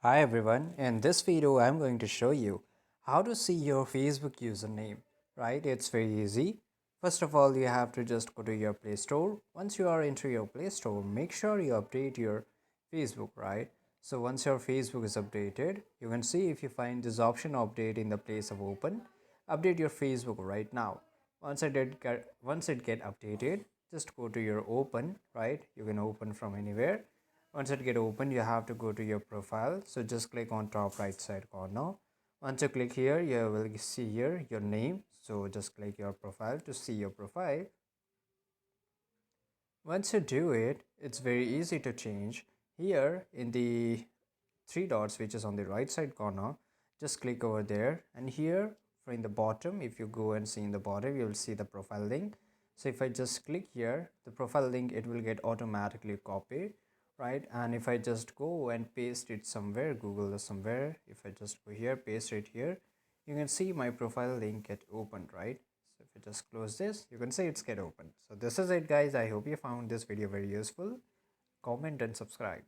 Hi everyone, in this video I'm going to show you how to see your Facebook username, right? It's very easy. First of all, you have to just go to your Play Store. Once you are into your Play Store, make sure you update your Facebook, right? So once your Facebook is updated, you can see if you find this option update in the place of open, update your Facebook right now. Once it get updated, just go to your open, right? You can open from anywhere. Once it get open, you have to go to your profile. So just click on top right side corner. Once you click here, you will see here your name. So just click your profile to see your profile. Once you do it, it's very easy to change. Here in the three dots which is on the right side corner, just click over there, and here in the bottom, if you go and see in the bottom, you will see the profile link. So if I just click here, the profile link, it will get automatically copied, right? And if I just go and paste it somewhere, Google or somewhere, if I just go here, paste it here, you can see my profile link get opened, right? So if you just close this, you can see it's get open. So this is it guys. I hope you found this video very useful. Comment and subscribe.